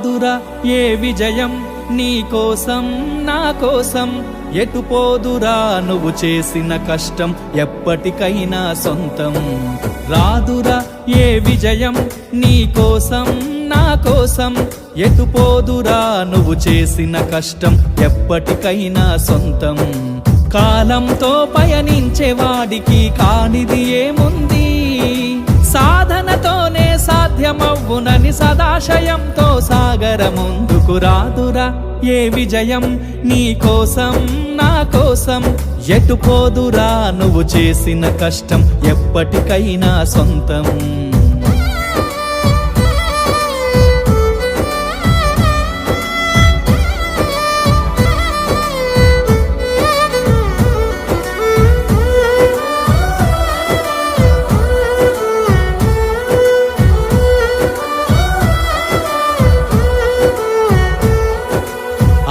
రాదురా ఏ విజయం నీ కోసం నా కోసం, ఎటు పోదురా నువ్వు చేసిన కష్టం ఎప్పటికైనా సొంతం. రాదురా ఏ విజయం నీ కోసం నా కోసం, ఎటు పోదురా నువ్వు చేసిన కష్టం ఎప్పటికైనా సొంతం. కాలంతో పయనించే వాడికి కానిది ఏముంది, సాధనతోనే సాధ్యమవ్వునని సదాశయంతో సాగర ముందుకు. రాదురా ఏ విజయం నీ కోసం నా కోసం, ఎటు పోదురా నువ్వు చేసిన కష్టం ఎప్పటికైనా సొంతం.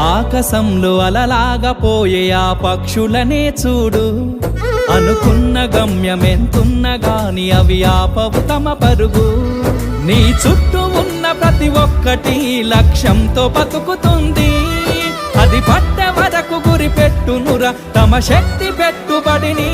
ఆకాశంలో అలలాగా పోయే ఆ పక్షులనే చూడు, అనుకున్న గమ్యమెంతున్న గాని అవి ఆపవు తమ పరుగు. నీ చుట్టూ ఉన్న ప్రతి ఒక్కటి లక్ష్యంతో బతుకుతుంది, అది పట్టే వరకు గురి పెట్టునురా తమ శక్తి పెట్టుబడిని.